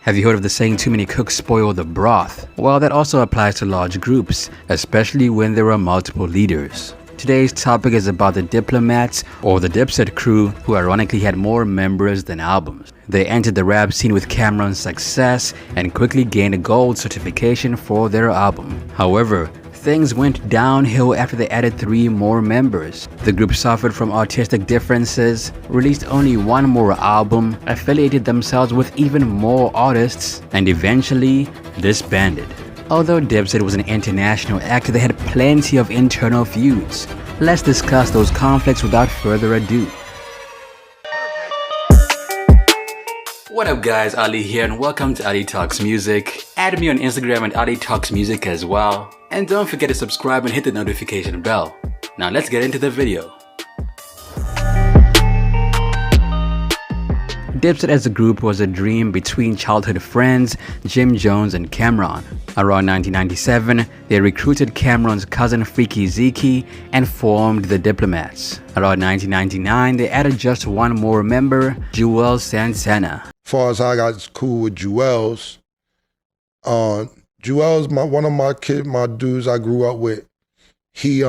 Have you heard of the saying, too many cooks spoil the broth? Well, that also applies to large groups, especially when there are multiple leaders. Today's topic is about the Diplomats, or the Dipset Crew, who ironically had more members than albums. They entered the rap scene with Camron's success and quickly gained a gold certification for their album. However, things went downhill after they added 3 more members. The group suffered from artistic differences, released only 1 more album, affiliated themselves with even more artists, and eventually disbanded. Although Dipset was an international act, they had plenty of internal feuds. Let's discuss those conflicts without further ado. What up guys, Ali here and welcome to Ali Talks Music. Add me on Instagram at Ali Talks Music as well. And don't forget to subscribe and hit the notification bell. Now let's get into the video. Dipset as a group was a dream between childhood friends Jim Jones and Camron. Around 1997, they recruited Camron's cousin Freeky Zekey and formed the Diplomats. Around 1999, they added just 1 more member, Juelz Santana. As far as I got cool with Juelz, Juelz, one of my dudes I grew up with, he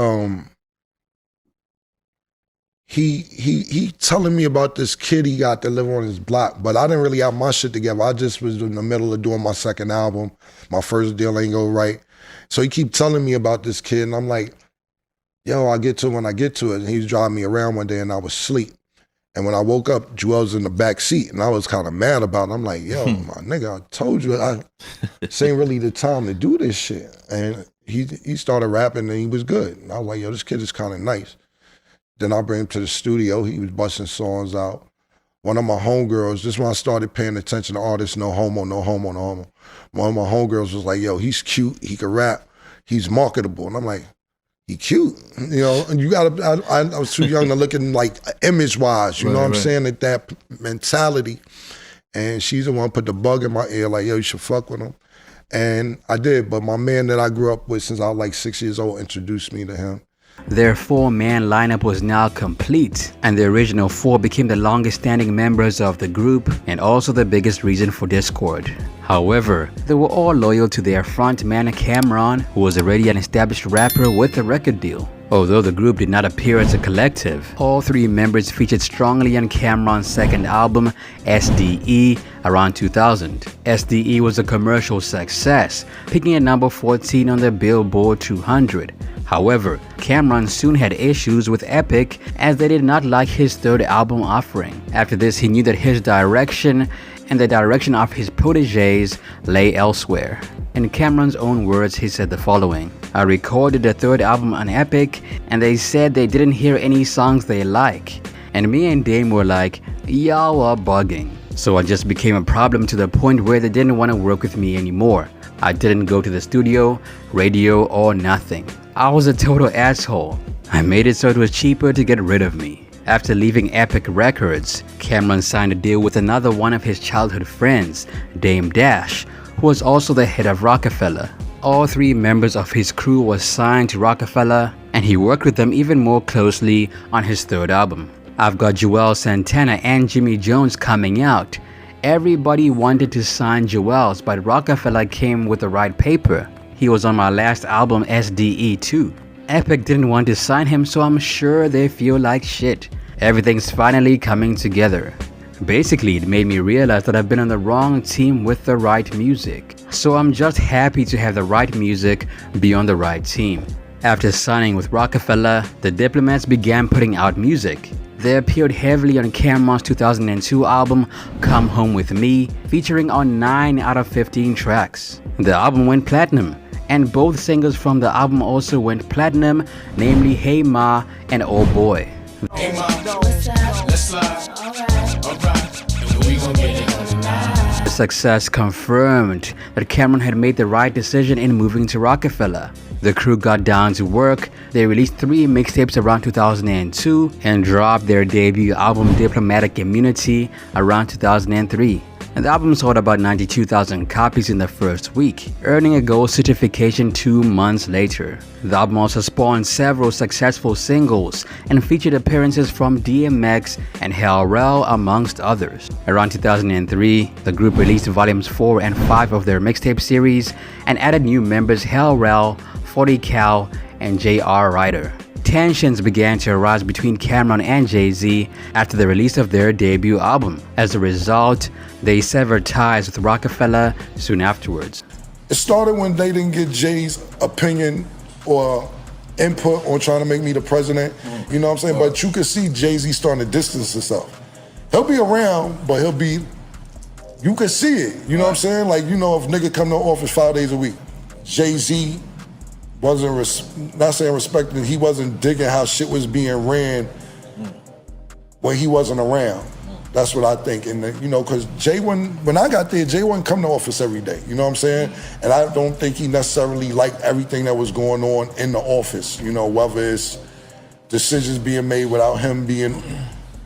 telling me about this kid he got to live on his block, but I didn't really have my shit together. I just was in the middle of doing my second album. My first deal ain't go right. So he keep telling me about this kid, and I'm like, yo, I'll get to it when I get to it. And he was driving me around one day, and I was asleep. And when I woke up, Juelz was in the back seat, and I was kind of mad about it. I'm like, yo, my nigga, I told you, this ain't really the time to do this shit. And he started rapping, and he was good. And I was like, yo, this kid is kind of nice. Then I bring him to the studio. He was busting songs out. One of my homegirls, this is when I started paying attention to artists, no homo, no homo, no homo. One of my homegirls was like, yo, he's cute, he can rap, he's marketable. And I'm like, he cute, you know? And you gotta, I was too young to look at him like image-wise, you know what I'm saying, at that mentality. And she's the one put the bug in my ear, like, yo, you should fuck with him. And I did, but my man that I grew up with since I was like 6 years old introduced me to him. Their 4-man lineup was now complete, and the original 4 became the longest standing members of the group and also the biggest reason for discord. However, they were all loyal to their frontman Camron, who was already an established rapper with a record deal. Although the group did not appear as a collective, all 3 members featured strongly on Camron's second album, SDE, around 2000. SDE was a commercial success, peaking at number 14 on the Billboard 200. However, Camron soon had issues with Epic as they did not like his 3rd album offering. After this, he knew that his direction and the direction of his proteges lay elsewhere. In Camron's own words, he said the following: I recorded the 3rd album on Epic and they said they didn't hear any songs they like. And me and Dame were like, y'all are bugging. So I just became a problem to the point where they didn't want to work with me anymore. I didn't go to the studio, radio, or nothing. I was a total asshole. I made it so it was cheaper to get rid of me. After leaving Epic Records, Camron signed a deal with another one of his childhood friends, Dame Dash, who was also the head of Roc-A-Fella. All 3 members of his crew were signed to Roc-A-Fella, and he worked with them even more closely on his 3rd album. I've got Juelz Santana and Jimmy Jones coming out. Everybody wanted to sign Juelz, but Roc-A-Fella came with the right paper. He was on my last album, SDE too. Epic didn't want to sign him, so I'm sure they feel like shit. Everything's finally coming together. Basically, it made me realize that I've been on the wrong team with the right music. So I'm just happy to have the right music be on the right team. After signing with Roc-A-Fella, the Diplomats began putting out music. They appeared heavily on Camron's 2002 album, Come Home With Me, featuring on 9 out of 15 tracks. The album went platinum, and both singles from the album also went platinum, namely Hey Ma and Oh Boy. Hey Ma, let's slide. Alright, we gon' get it on tonight. The success confirmed that Camron had made the right decision in moving to Roc-A-Fella. The crew got down to work. They released 3 mixtapes around 2002 and dropped their debut album Diplomatic Immunity around 2003. and the album sold about 92,000 copies in the first week, earning a gold certification 2 months later. The album also spawned several successful singles and featured appearances from DMX and Hell-Rell amongst others. Around 2003, the group released volumes 4 and 5 of their mixtape series and added new members Hell-Rell, 40 Cal, and J.R. Tensions began to arise between Camron and Jay-Z after the release of their debut album. As a result, they severed ties with Roc-A-Fella soon afterwards. It started when they didn't get Jay's opinion or input on trying to make me the president. You know what I'm saying? But you could see Jay-Z starting to distance himself. He'll be around, but you could see it. You know what I'm saying? Like, you know, if nigga come to office 5 days a week, Jay-Z wasn't, not saying respecting, he wasn't digging how shit was being ran when he wasn't around. That's what I think. And you know, cause Jay when I got there, Jay wouldn't come to office every day. You know what I'm saying? And I don't think he necessarily liked everything that was going on in the office. You know, whether it's decisions being made without him being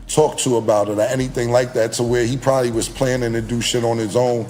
talked to about it or anything like that, to where he probably was planning to do shit on his own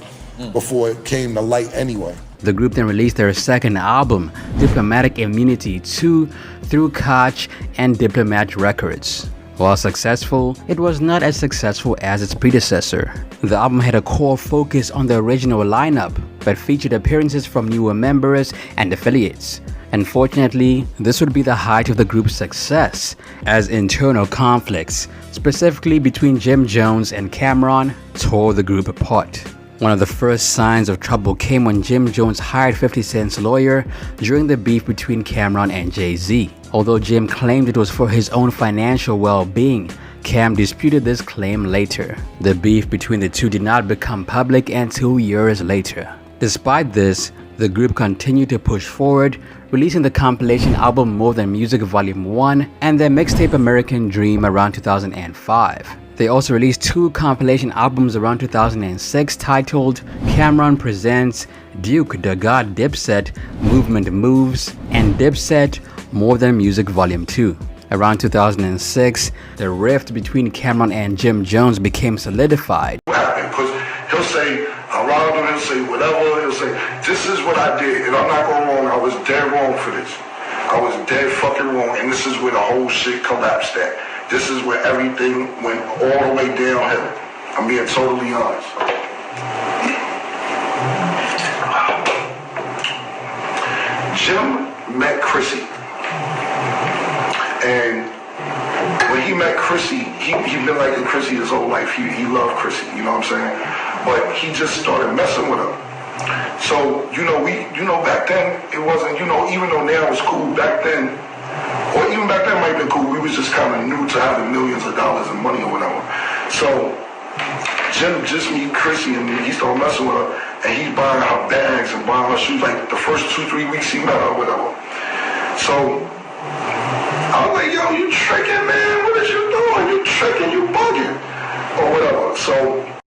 before it came to light anyway. The group then released their second album, Diplomatic Immunity 2, through Koch and Diplomats Records. While successful, it was not as successful as its predecessor. The album had a core focus on the original lineup, but featured appearances from newer members and affiliates. Unfortunately, this would be the height of the group's success, as internal conflicts, specifically between Jim Jones and Camron, tore the group apart. One of the first signs of trouble came when Jim Jones hired 50 Cent's lawyer during the beef between Camron and Jay-Z. Although Jim claimed it was for his own financial well-being, Cam disputed this claim later. The beef between the two did not become public until years later. Despite this, the group continued to push forward, releasing the compilation album More Than Music Volume 1 and their mixtape American Dream around 2005. They also released 2 compilation albums around 2006 titled Camron Presents Duke Da God Dipset Movement Moves and Dipset More Than Music Volume 2. Around 2006, the rift between Camron and Jim Jones became solidified. Because he'll say, I robbed him, he'll say whatever, he'll say, this is what I did, and I'm not going wrong, I was dead wrong for this. I was dead fucking wrong, and this is where the whole shit collapsed at. This is where everything went all the way downhill. I'm being totally honest. Jim met Chrissy. And when he met Chrissy, he'd been liking Chrissy his whole life. He loved Chrissy, you know what I'm saying? But he just started messing with her. So, back then, it wasn't, even though now it's cool, back then, or even back then might have been cool, we was just kind of new to having millions of dollars in money or whatever. So Jim just meet Chrissy and he started messing with her, and he's buying her bags and buying her shoes like the first 2-3 weeks he met her or whatever. So I was like, yo, you tricking, man? What is you doing? You tricking, you bugging, or whatever. So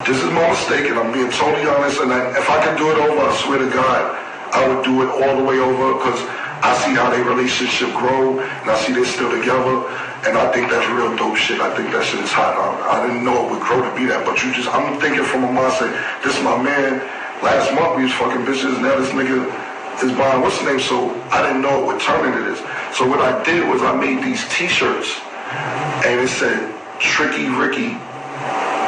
this is my mistake, and I'm being totally honest, and if I could do it over, I swear to God, I would do it all the way over, because I see how their relationship grow, and I see they're still together, and I think that's real dope shit. I think that shit is hot. I didn't know it would grow to be that, but I'm thinking from a mindset, this is my man. Last month we was fucking bitches, now this nigga is buying what's the name, so I didn't know it would turn into this. So what I did was I made these t-shirts, and it said, Tricky Ricky,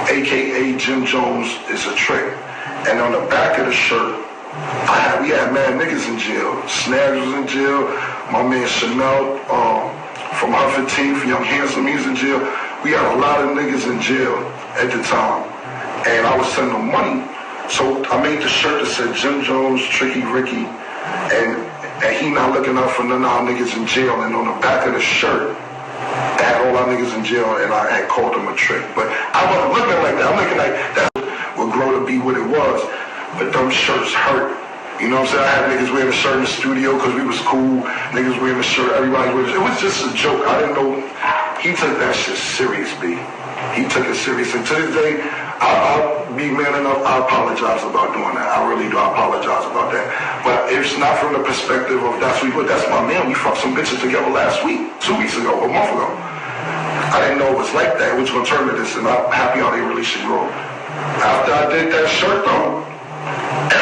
AKA Jim Jones is a trick. And on the back of the shirt, we had mad niggas in jail. Snags was in jail. My man Chanel from Hufford Teeth, Young Handsome, he's in jail. We had a lot of niggas in jail at the time. And I was sending them money. So I made the shirt that said Jim Jones, Tricky Ricky, and he not looking out for none of our niggas in jail. And on the back of the shirt, I had all our niggas in jail, and I had called them a trick. But I wasn't looking like that. I'm looking like that would grow to be what it was. But them shirts hurt. You know what I'm saying? I had niggas wearing a shirt in the studio because we was cool. Niggas wearing a shirt, everybody wearing a shirt. It was just a joke. I didn't know. He took that shit serious, B. He took it serious. And to this day, I'll be man enough, I apologize about doing that. I really do. I apologize about that. But it's not from the perspective of that's my man. We fucked some bitches together last week, 2 weeks ago, a month ago. I didn't know it was like that. It was going to turn to this, and I'm happy how they relationship grew. After I did that shirt though,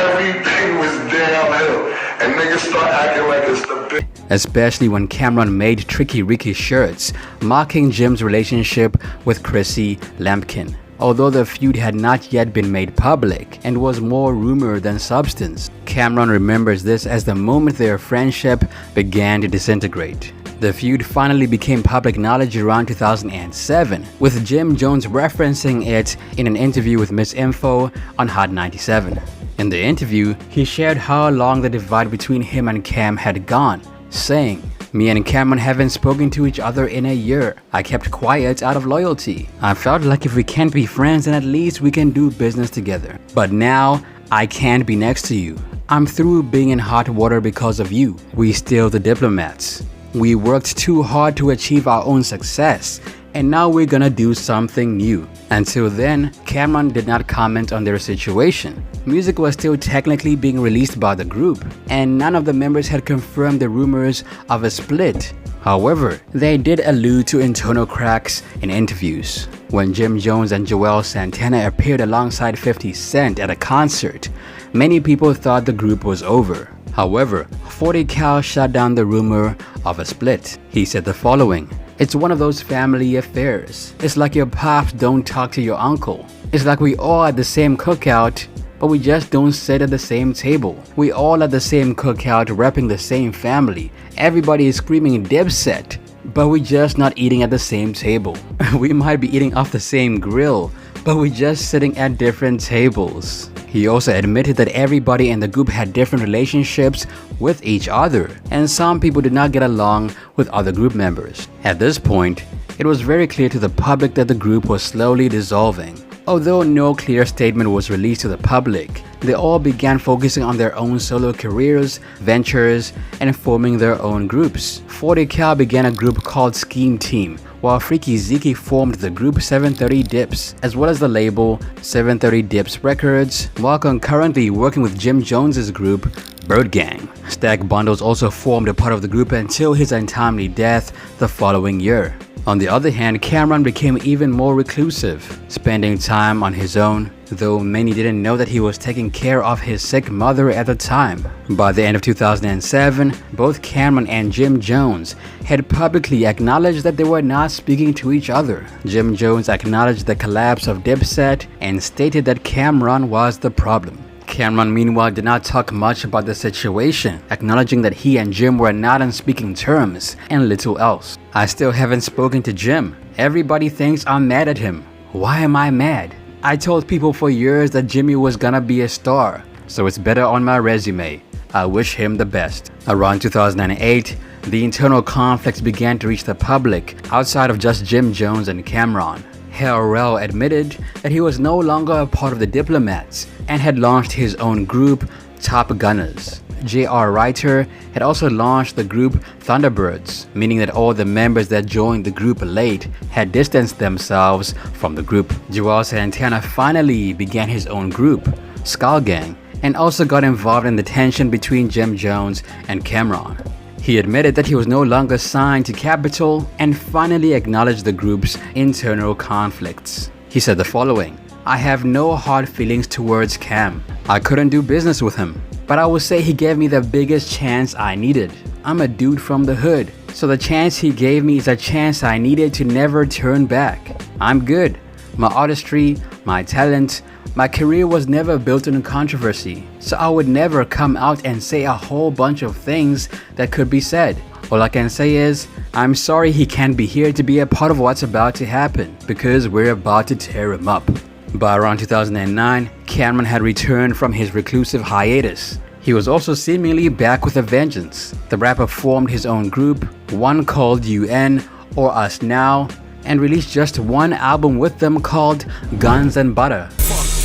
everything was downhill. And niggas start acting like it's the big. Especially when Camron made Tricky Ricky shirts, mocking Jim's relationship with Chrissy Lampkin. Although the feud had not yet been made public and was more rumor than substance, Camron remembers this as the moment their friendship began to disintegrate. The feud finally became public knowledge around 2007, with Jim Jones referencing it in an interview with Miss Info on Hot 97. In the interview, he shared how long the divide between him and Cam had gone, saying, "Me and Camron haven't spoken to each other in a year. I kept quiet out of loyalty. I felt like if we can't be friends, then at least we can do business together. But now, I can't be next to you. I'm through being in hot water because of you. We still the Diplomats. We worked too hard to achieve our own success, and now we're gonna do something new." Until then, Camron did not comment on their situation. Music was still technically being released by the group, and none of the members had confirmed the rumors of a split. However, they did allude to internal cracks in interviews. When Jim Jones and Juelz Santana appeared alongside 50 Cent at a concert, many people thought the group was over. However, 40 Cal shut down the rumor of a split. He said the following: "It's one of those family affairs. It's like your pops don't talk to your uncle. It's like we all at the same cookout, but we just don't sit at the same table. We all at the same cookout repping the same family. Everybody is screaming Dipset, but we just not eating at the same table. We might be eating off the same grill, but we just sitting at different tables." He also admitted that everybody in the group had different relationships with each other, and some people did not get along with other group members. At this point, it was very clear to the public that the group was slowly dissolving. Although no clear statement was released to the public, they all began focusing on their own solo careers, ventures, and forming their own groups. 40 Cal began a group called Scheme Team, while Freeky Zekey formed the group 730 Dips, as well as the label 730 Dips Records, while concurrently working with Jim Jones's group, Bird Gang. Stack Bundles also formed a part of the group until his untimely death the following year. On the other hand, Camron became even more reclusive, spending time on his own, though many didn't know that he was taking care of his sick mother at the time. By the end of 2007, both Camron and Jim Jones had publicly acknowledged that they were not speaking to each other. Jim Jones acknowledged the collapse of Dipset and stated that Camron was the problem. Camron meanwhile did not talk much about the situation, acknowledging that he and Jim were not on speaking terms and little else. "I still haven't spoken to Jim. Everybody thinks I'm mad at him. Why am I mad? I told people for years that Jimmy was gonna be a star, so it's better on my resume. I wish him the best." Around 2008, the internal conflicts began to reach the public outside of just Jim Jones and Camron. Hell-Rell admitted that he was no longer a part of the Diplomats and had launched his own group, Top Gunners. J.R. Writer had also launched the group Thunderbirds, meaning that all the members that joined the group late had distanced themselves from the group. Juelz Santana finally began his own group, Skull Gang, and also got involved in the tension between Jim Jones and Camron. He admitted that he was no longer signed to Capitol and finally acknowledged the group's internal conflicts. He said the following: "I have no hard feelings towards Cam. I couldn't do business with him, but I would say he gave me the biggest chance I needed. I'm a dude from the hood, so the chance he gave me is a chance I needed to never turn back. I'm good. My artistry, my talent, my career was never built on controversy, so I would never come out and say a whole bunch of things that could be said. All I can say is, I'm sorry he can't be here to be a part of what's about to happen, because we're about to tear him up." By around 2009, Camron had returned from his reclusive hiatus. He was also seemingly back with a vengeance. The rapper formed his own group, one called UN or Us Now, and released just one album with them called Guns and Butter.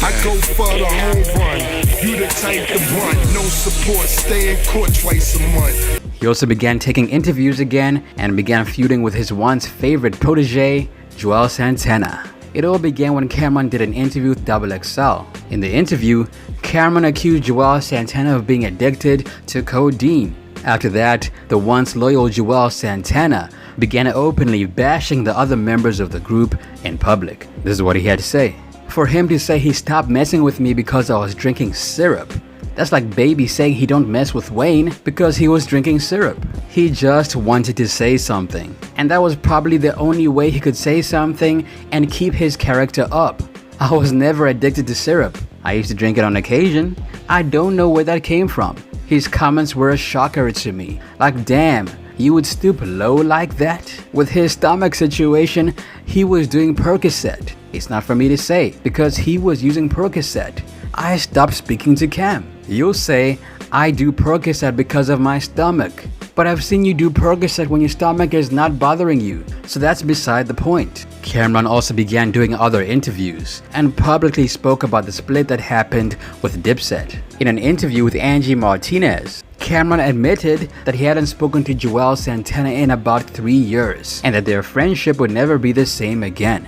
I go for the home run. You the type to run. No support. Stay in court twice a month. He also began taking interviews again and began feuding with his once favorite protege, Juelz Santana. It all began when Camron did an interview with XXL. In the interview, Camron accused Juelz Santana of being addicted to codeine. After that, the once loyal Juelz Santana began openly bashing the other members of the group in public. This is what he had to say. For him to say he stopped messing with me because I was drinking syrup, that's like Baby saying he don't mess with Wayne because he was drinking syrup. He just wanted to say something, and that was probably the only way he could say something and keep his character up. I was never addicted to syrup. I used to drink it on occasion. I don't know where that came from. His comments were a shocker to me. Like, damn, you would stoop low like that? With his stomach situation, he was doing Percocet. It's not for me to say because he was using Percocet. I stopped speaking to Cam. You'll say, I do Percocet because of my stomach. But I've seen you do Percocet when your stomach is not bothering you, so that's beside the point. Camron also began doing other interviews and publicly spoke about the split that happened with Dipset. In an interview with Angie Martinez, Camron admitted that he hadn't spoken to Juelz Santana in about 3 years and that their friendship would never be the same again.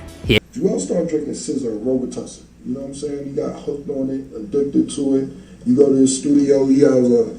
Juelz started drinking scissor and Robitussin. You know what I'm saying? He got hooked on it, addicted to it. You go to his studio, he has a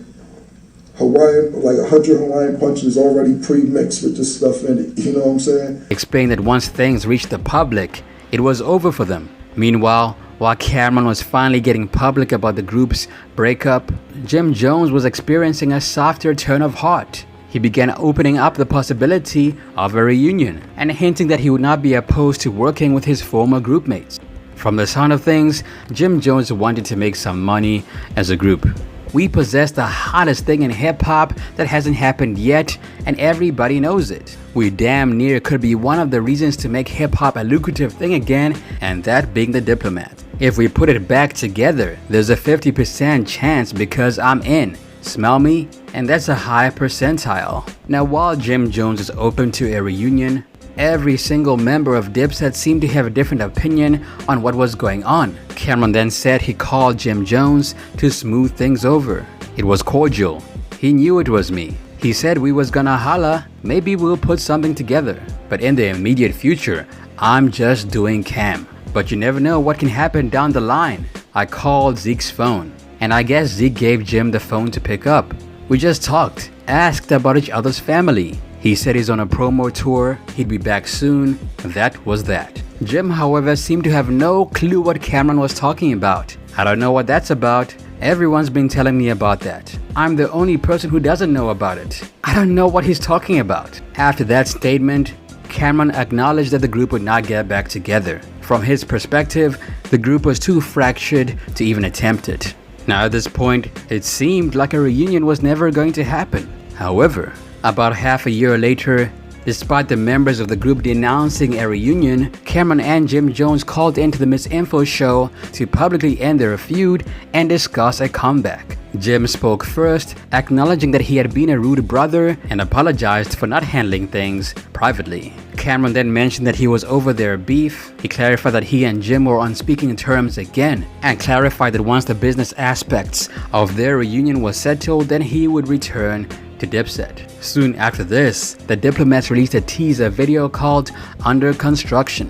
Hawaiian, like 100 Hawaiian punches already pre-mixed with this stuff in it. You know what I'm saying? Explained that once things reached the public, it was over for them. Meanwhile, while Camron was finally getting public about the group's breakup, Jim Jones was experiencing a softer turn of heart. He began opening up the possibility of a reunion and hinting that he would not be opposed to working with his former groupmates. From the sound of things, Jim Jones wanted to make some money as a group. We possess the hottest thing in hip-hop that hasn't happened yet, and everybody knows it. We damn near could be one of the reasons to make hip-hop a lucrative thing again, and that being the Diplomats. If we put it back together, there's a 50% chance because I'm in. Smell me? And that's a high percentile. Now, while Jim Jones is open to a reunion, every single member of Dipset seemed to have a different opinion on what was going on. Camron then said he called Jim Jones to smooth things over. It was cordial. He knew it was me. He said we was gonna holla, maybe we'll put something together. But in the immediate future, I'm just doing Cam. But you never know what can happen down the line. I called Zeke's phone, and I guess Zeke gave Jim the phone to pick up. We just talked, asked about each other's family. He said he's on a promo tour, he'd be back soon. That was that. Jim, however, seemed to have no clue what Camron was talking about. I don't know what that's about. Everyone's been telling me about that. I'm the only person who doesn't know about it. I don't know what he's talking about. After that statement, Camron acknowledged that the group would not get back together. From his perspective, the group was too fractured to even attempt it. Now at this point, it seemed like a reunion was never going to happen. However, about half a year later, despite the members of the group denouncing a reunion, Camron and Jim Jones called into the Miss Info show to publicly end their feud and discuss a comeback. Jim spoke first, acknowledging that he had been a rude brother and apologized for not handling things privately. Camron then mentioned that he was over their beef. He clarified that he and Jim were on speaking terms again, and clarified that once the business aspects of their reunion was settled, then he would return to Dipset. Soon after this, the Diplomats released a teaser video called Under Construction.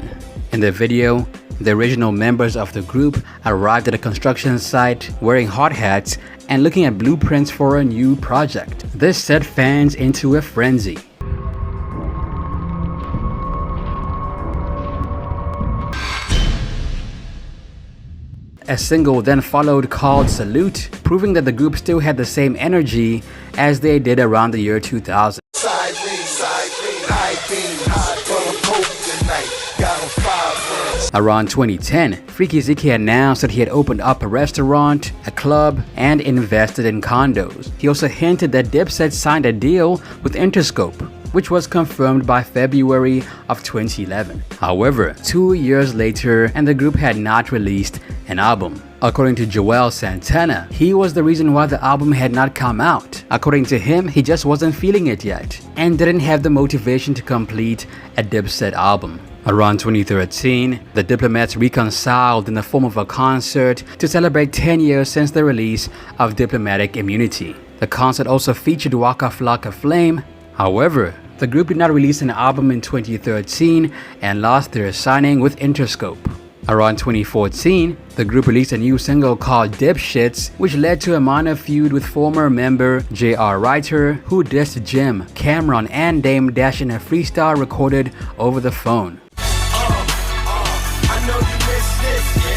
In the video, the original members of the group arrived at a construction site wearing hard hats and looking at blueprints for a new project. This set fans into a frenzy. A single then followed called Salute, proving that the group still had the same energy as they did around the year 2000. Around 2010, Freeky Zekey announced that he had opened up a restaurant, a club, and invested in condos. He also hinted that Dipset signed a deal with Interscope, which was confirmed by February of 2011. However, 2 years later, and the group had not released an album. According to Juelz Santana, he was the reason why the album had not come out. According to him, he just wasn't feeling it yet, and didn't have the motivation to complete a Dipset album. Around 2013, the Diplomats reconciled in the form of a concert to celebrate 10 years since the release of Diplomatic Immunity. The concert also featured Roc-A-Fella Flame. However, the group did not release an album in 2013 and lost their signing with Interscope. Around 2014, the group released a new single called Dipshits, which led to a minor feud with former member J.R. Writer, who dissed Jim, Camron, and Dame Dash in a freestyle recorded over the phone. I know you miss this.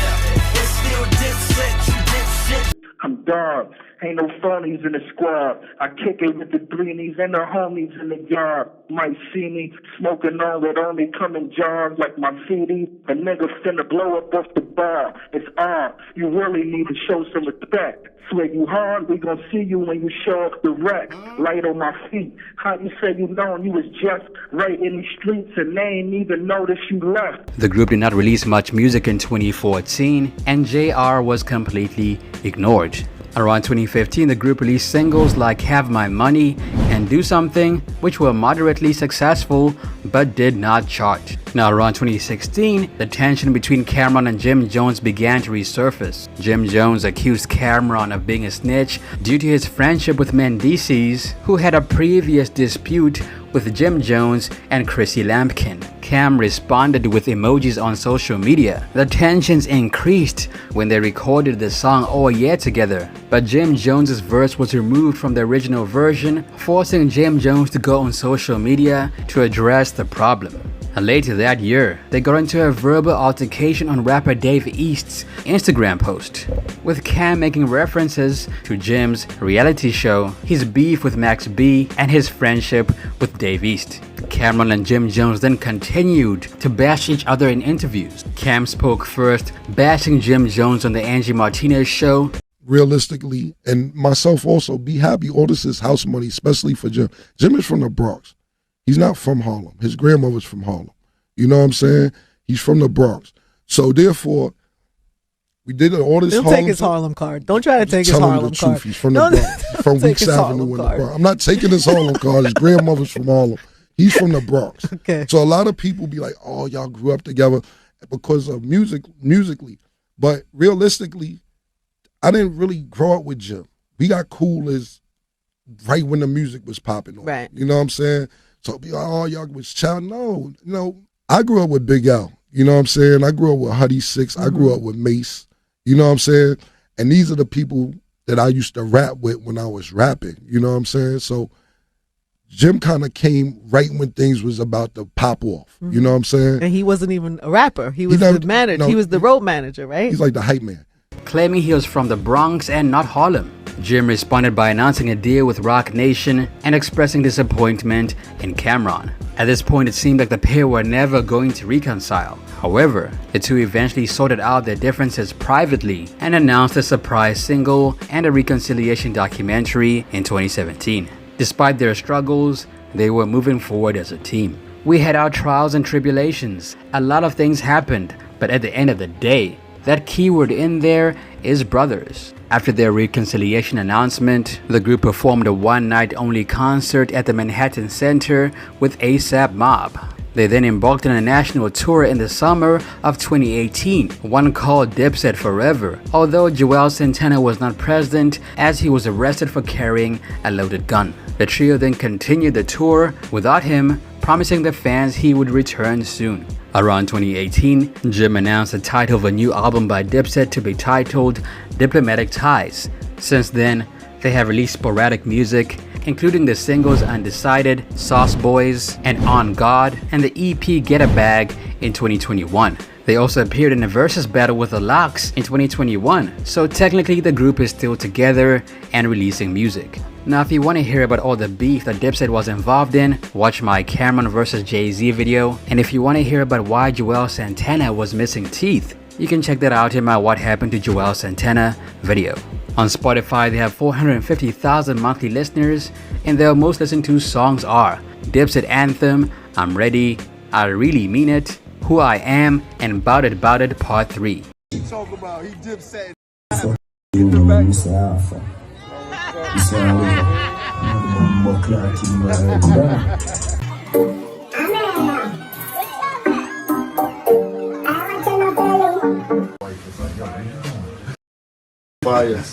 guard. Ain't no phonies in the squad. I kick it with the greenies and the homies in the yard. Might see me smoking on what only come in jars like my CD. A nigga finna blow up off the bar. It's on. You really need to show some respect. Swear you hard, we gon' see you when you show up the wreck. Light on my feet. How you say you known you was just right in the streets and they ain't even notice you left. The group did not release much music in 2014, and JR was completely ignored. Around 2015, the group released singles like Have My Money and Do Something, which were moderately successful but did not chart. Now around 2016, the tension between Camron and Jim Jones began to resurface. Jim Jones accused Camron of being a snitch due to his friendship with Mendices, who had a previous dispute with Jim Jones and Chrissy Lampkin. Cam responded with emojis on social media. The tensions increased when they recorded the song Oh Yeah together, but Jim Jones's verse was removed from the original version, forcing Jim Jones to go on social media to address the problem. Later that year, they got into a verbal altercation on rapper Dave East's Instagram post, with Cam making references to Jim's reality show, his beef with Max B, and his friendship with Dave East. Camron and Jim Jones then continued to bash each other in interviews. Cam spoke first, bashing Jim Jones on the Angie Martinez show. Realistically, and myself also, be happy. All this is house money, especially for Jim. Jim is from the Bronx. He's not from Harlem. His grandmother's from Harlem. You know what I'm saying? He's from the Bronx. So therefore, we did all this. Don't take his Harlem card. Don't try to take his Harlem card. He's from the Bronx. He's from Weeks Avenue in the Bronx. I'm not taking his Harlem card. His grandmother's from Harlem. He's from the Bronx. Okay. So a lot of people be like, "Oh, y'all grew up together because of musically," but realistically, I didn't really grow up with Jim. We got cool as right when the music was popping on. Right. You know what I'm saying? So be like, oh, y'all was child. No, I grew up with Big L. You know what I'm saying? I grew up with Huddy Six. I grew up with Mace. You know what I'm saying? And these are the people that I used to rap with when I was rapping. You know what I'm saying? So Jim kind of came right when things was about to pop off. You know what I'm saying? And he wasn't even a rapper. He was the manager. No, he was the road manager, right? He's like the hype man. Claiming he was from the Bronx and not Harlem. Jim responded by announcing a deal with Roc Nation and expressing disappointment in Camron. At this point, it seemed like the pair were never going to reconcile. However, the two eventually sorted out their differences privately and announced a surprise single and a reconciliation documentary in 2017. Despite their struggles, they were moving forward as a team. We had our trials and tribulations. A lot of things happened, but at the end of the day, that keyword in there is brothers. After their reconciliation announcement, the group performed a one-night-only concert at the Manhattan Center with A$AP Mob. They then embarked on a national tour in the summer of 2018, one called Dipset Forever, although Juelz Santana was not present as he was arrested for carrying a loaded gun. The trio then continued the tour without him, promising the fans he would return soon. Around 2018, Jim announced the title of a new album by Dipset to be titled Diplomatic Ties. Since then, they have released sporadic music, including the singles Undecided, Sauce Boys, and On God, and the EP Get a Bag in 2021. They also appeared in a versus battle with the Lox in 2021, so technically the group is still together and releasing music. Now if you want to hear about all the beef that Dipset was involved in, watch my Camron vs Jay-Z video, and if you want to hear about why Juelz Santana was missing teeth, you can check that out in my What Happened to Juelz Santana video. On Spotify, they have 450,000 monthly listeners, and their most listened to songs are Dipset Anthem, I'm Ready, I Really Mean It, Who I Am, and Bout It Part 3. Talk about he Dipset. Fire.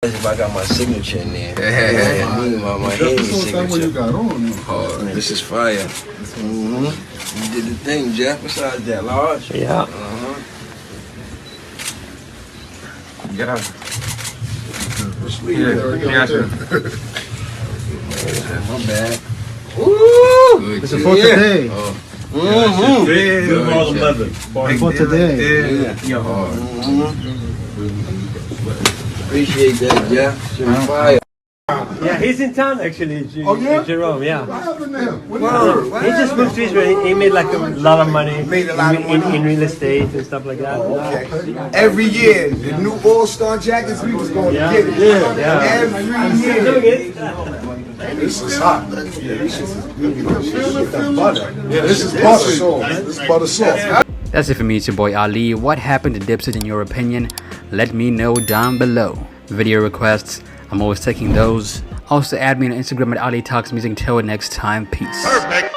If I got my signature in there. My hand signature. Oh, this is fire. You did the thing, Jeff. Besides that, large. Yeah. Get out. My bad. Ooh, this is for today. For today. Appreciate that, Jeff. Fire. Yeah, he's in town actually. Jerome, yeah. What happened to him? Well, he just moved to Israel. He made like a lot of money. In real estate and stuff like that. Okay. Every year, the new All-Star jackets, we was going to get it. Every year. This is hot. Yeah, this is butter. Yeah, this is butter sauce. This is butter sauce. That's it for me, it's your boy Ali. What happened to Dipset in your opinion? Let me know down below. Video requests, I'm always taking those. Also add me on Instagram at Ali Talks Music. Till next time, peace. Perfect.